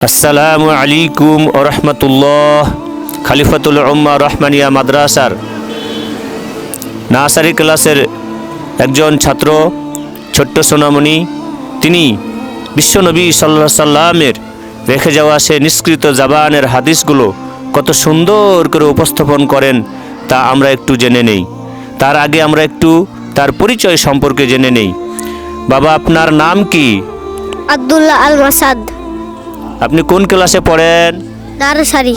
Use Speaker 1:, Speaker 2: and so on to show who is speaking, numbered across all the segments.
Speaker 1: আসসালামু আলাইকুম ওয়া রাহমাতুল্লাহ। খলিফাতুল উম্মাহ রহমানিয়া মাদ্রাসার নার্সারি ক্লাসের একজন ছাত্র, ছোট্ট সোনামণি। তিনি বিশ্বনবী সাল্লাল্লাহু আলাইহি সাল্লামের রেখে যাওয়া সে নিষ্কৃত জাবানের হাদিসগুলো কত সুন্দর করে উপস্থাপন করেন তা আমরা একটু জেনে নেই। তার আগে আমরা একটু তার পরিচয় সম্পর্কে জেনে নেই। বাবা, আপনার নাম কি?
Speaker 2: আব্দুল্লাহ আল মাসাদ,
Speaker 1: আপনি কোন ক্লাসে পড়েন?
Speaker 2: নার্সারি।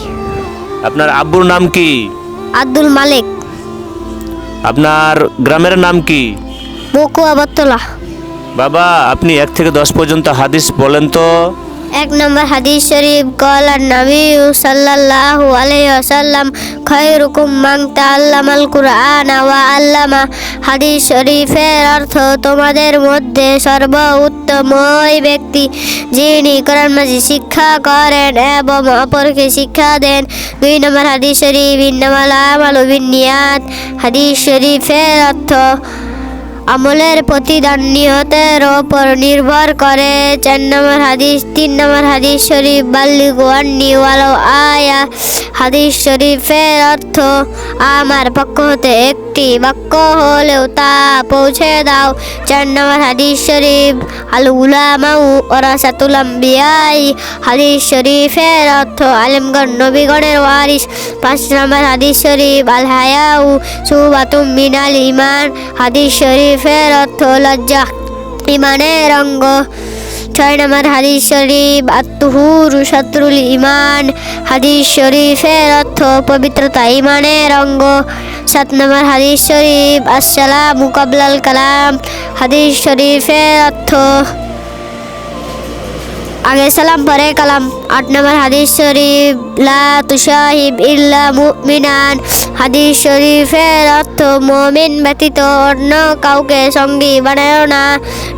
Speaker 1: আপনার আব্বুর নাম কি?
Speaker 2: আব্দুল মালিক।
Speaker 1: আপনার গ্রামের নাম কি?
Speaker 2: বকুয়া বতলা।
Speaker 1: বাবা, আপনি 1 থেকে 10 পর্যন্ত হাদিস বলেন তো।
Speaker 2: 1 নম্বর হাদিস শরীফ, ক্বালা নবী সাল্লাল্লাহু আলাইহি ওয়াসাল্লাম খায়রুকুম মান তাআল্লামাল কুরআন ওয়া আল্লামা। হাদিস শরীফের অর্থ, তোমাদের মধ্যে সর্বোত্তম ওই ব্যক্তি যিনি কোরআন মাজিদ শিক্ষা করেন এবং অপরকে শিক্ষা দেন। 2 নম্বর হাদিস শরীফ, ইন্নামাল আমালু বিন্নিয়াত। হাদিস শরীফের অর্থ, আমলের প্রতিদান নিয়তের ওপর নির্ভর করে। 3 নম্বর হাদিস শরীফ, বাল্লিগু আন্নি ওয়ালাউ আয়া। হাদিস শরীফের অর্থ, আমার পক্ষ হতে একটি বাক্য হলেও তা পৌঁছে দাও। 4 নম্বর হাদিস শরীফ, আল উলামাউ ওয়ারাসাতুল আমবিয়া। হাদিস শরীফের অর্থ, আলেমগণ নবীগণের ওয়ারিস। 5 নম্বর হাদিস শরীফ, আল হায়াউ শুবাতুম মিনাল ঈমান। হাদিস শরীফের অর্থ, লজ্জা ঈমানের অঙ্গ। 6 নম্বর হাদিস শরীফ, আত-তুহুরু শাতরুল ঈমান। হাদিস শরীফের অর্থ, পবিত্রতা ঈমানের অঙ্গ। 7 নম্বর হাদিস শরীফ, আসসালামু ক্বাবলাল কালাম। হাদিস শরীফের অর্থ, আগে সালাম পরে কালাম। 8 নম্বর হাদিস শরীফ, লা তুশাহিব ইল্লা মুমিনান। হাদিস শরীফের অর্থ, মুমিন ব্যতীত অন্য কাউকে সঙ্গী বানাও না।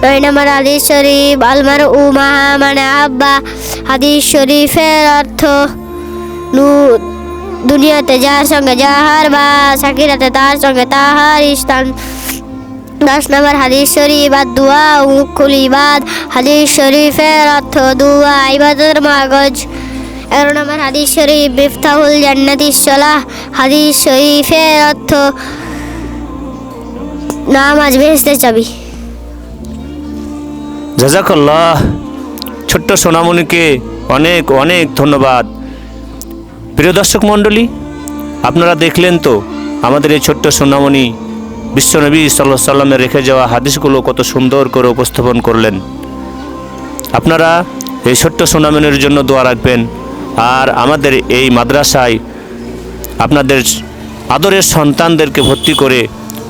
Speaker 2: 9 নম্বর হাদিস শরীফ, আল মারউ মা'a মান আহাব্বা। হাদিস শরীফের অর্থ, দুনিয়াতে যার সঙ্গে যাহার বাস, আখিরাতে তার সঙ্গে তাহার স্থান। 10 নম্বর হাদিস শরীফ, আদ-দুআ মুখুল ইবাদ। হাদিস শরীফের অর্থ, দুআ ইবাদতের মগজ। 11 নম্বর হাদিস শরীফ, মিফতাহুল জান্নাতিস সালাহ। হাদিস শরীফের অর্থ, নামাজ বেহেশতের চাবি।
Speaker 1: জাযাকাল্লাহ। ছোট্ট সোনামণিকে অনেক অনেক ধন্যবাদ। প্রিয় দর্শক মণ্ডলী, আপনারা দেখলেন তো আমাদের এই ছোট্ট সোনামণি বিশ্বনবী সাল্লাল্লাহু আলাইহি সাল্লামের রেখে যাওয়া হাদিসগুলো কত সুন্দর করে উপস্থাপন করলেন। আপনারা এই ছোট্ট সোনামণির জন্য দোয়া রাখবেন। আর আমাদের এই মাদ্রাসায় আপনাদের আদরের সন্তানদেরকে ভর্তি করে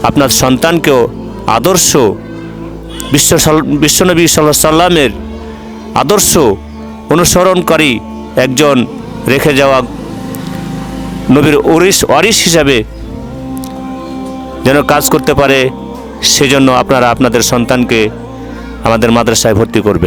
Speaker 1: আপনার সন্তানকেও আদর্শ বিশ্বনবী সাল্লাল্লাহু আলাইহি সাল্লামের আদর্শ অনুসরণকারী একজন রেখে যাওয়া নবীর ওয়ারিস হিসাবে যেন কাজ করতে পারে, সেজন্য আপনারা আপনাদের সন্তানকে আমাদের মাদ্রাসায় ভর্তি করবেন।